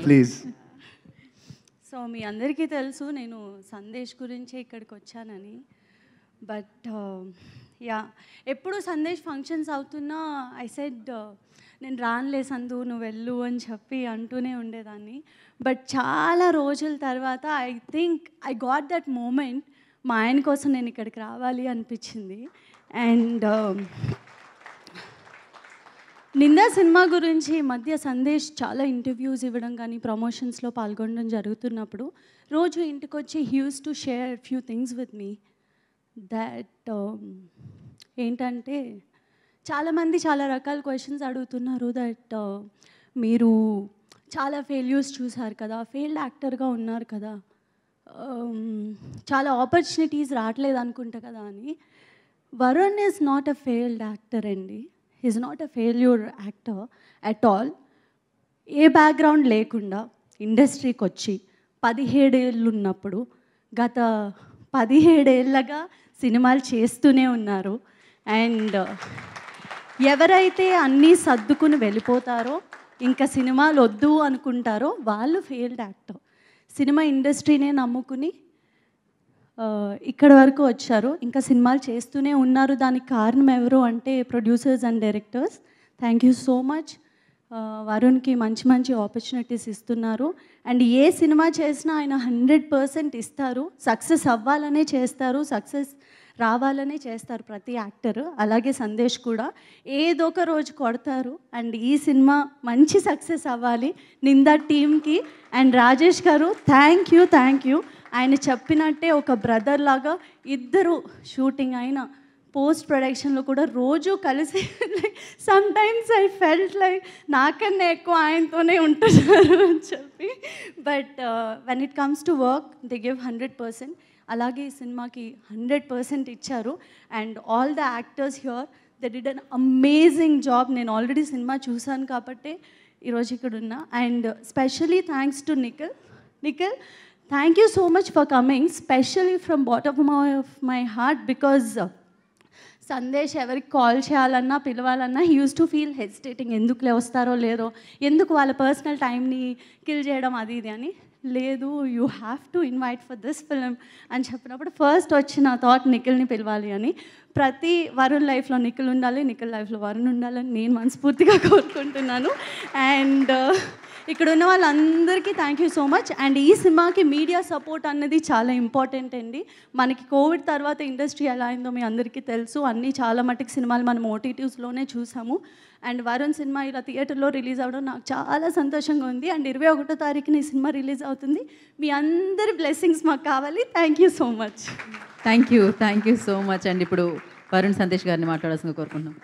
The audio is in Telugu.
ప్లీజ్. సో మీ అందరికీ తెలుసు నేను సందేశ్ గురించి ఇక్కడికి వచ్చానని. బట్ యా, ఎప్పుడు సందేశ్ ఫంక్షన్స్ అవుతున్నా ఐ సెడ్ నేను రానులే సందు నువ్వు వెళ్ళు అని చెప్పి అంటూనే ఉండేదాన్ని. బట్ చాలా రోజుల తర్వాత I think I got that moment, మా ఆయన కోసం నేను ఇక్కడికి రావాలి అనిపించింది. అండ్ నిందా సినిమా గురించి ఈ మధ్య సందేశ్ చాలా ఇంటర్వ్యూస్ ఇవ్వడం కానీ ప్రమోషన్స్లో పాల్గొనడం జరుగుతున్నప్పుడు రోజు ఇంటికి వచ్చి he use to share few things with me. That ఏంటంటే చాలామంది చాలా రకాల క్వశ్చన్స్ అడుగుతున్నారు. దట్ మీరు చాలా ఫెయిల్యూర్స్ చూసారు కదా, ఫెయిల్డ్ యాక్టర్గా ఉన్నారు కదా, చాలా ఆపర్చునిటీస్ రావట్లేదు అనుకుంటా కదా అని. Varun is not a failed actor అండి. Is not a failure actor at all. ఏ బ్యాక్గ్రౌండ్ లేకుండా ఇండస్ట్రీకి వచ్చి 17 ఏళ్ళు ఉన్నప్పుడు గత 17 ఏళ్ళగా సినిమాలు చేస్తూనే ఉన్నారు. అండ్ ఎవరైతే అన్నీ సర్దుకుని వెళ్ళిపోతారో, ఇంకా సినిమాలు వద్దు అనుకుంటారో వాళ్ళు ఫెయిల్డ్ యాక్టర్. సినిమా ఇండస్ట్రీనే నమ్ముకుని ఇక్కడ వరకు వచ్చారు, ఇంకా సినిమాలు చేస్తూనే ఉన్నారు. దానికి కారణం ఎవరు అంటే producers and directors. Thank you so much. వరుణ్కి మంచి మంచి ఆపర్చునిటీస్ ఇస్తున్నారు. అండ్ ఏ సినిమా చేసినా ఆయన 100% ఇస్తారు. సక్సెస్ అవ్వాలనే చేస్తారు, సక్సెస్ రావాలనే చేస్తారు ప్రతి యాక్టర్. అలాగే సందేశ్ కూడా ఏదో ఒక రోజు కొడతారు. అండ్ ఈ సినిమా మంచి సక్సెస్ అవ్వాలి నిందా టీమ్కి. అండ్ రాజేష్ గారు థ్యాంక్ యూ. ఆయన చెప్పినట్టే ఒక బ్రదర్ లాగా ఇద్దరు షూటింగ్ అయిన పోస్ట్ ప్రొడక్షన్లో కూడా రోజు కలిసి some times I felt like నాకన్నా ఎక్కువ ఆయనతోనే ఉంటున్నారు అని చెప్పి. But when it comes to work they give 100%. అలాగే ఈ సినిమాకి 100% ఇచ్చారు. And all the actors here they did an amazing job. నేను ఆల్రెడీ సినిమా చూశాను కాబట్టి ఈరోజు ఇక్కడ ఉన్నా. And specially thanks to Nikhil. Thank you so much for coming, especially from bottom of my heart, because Sandesh ఎవరికి కాల్ చేయాలన్నా పిలవాలన్నా he use to feel hesitating. ఎందుకులే వస్తారో లేదో, ఎందుకు వాళ్ళ పర్సనల్ టైంని కిల్ చేయడం అది ఇది అని. లేదు, you have to invite for this film అని చెప్పినప్పుడు ఫస్ట్ వచ్చిన థాట్ నిఖిల్ని పిలవాలి అని. ప్రతి వరుణ్ లైఫ్లో నిఖిల్ ఉండాలి, నిఖిల్ లైఫ్లో వరుణ్ ఉండాలని నేను మనస్ఫూర్తిగా కోరుకుంటున్నాను. అండ్ ఇక్కడ ఉన్న వాళ్ళందరికీ thank you so much. And ఈ సినిమాకి మీడియా సపోర్ట్ అన్నది చాలా ఇంపార్టెంట్ అండి. మనకి కోవిడ్ తర్వాత ఇండస్ట్రీ ఎలా అయిందో మీ అందరికీ తెలుసు. అన్నీ చాలా మటుకు సినిమాలు మనం ఓటీటీస్లోనే చూసాము. అండ్ వరుణ్ సినిమా ఇలా థియేటర్లో రిలీజ్ అవ్వడం నాకు చాలా సంతోషంగా ఉంది. అండ్ 21వ తారీఖున ఈ సినిమా రిలీజ్ అవుతుంది. మీ అందరి బ్లెస్సింగ్స్ మాకు కావాలి. Thank you so much. Thank you so much అండి. ఇప్పుడు వరుణ్ సందేశ్ గారిని మాట్లాడాల్సిందిగా కోరుకుంటున్నాం.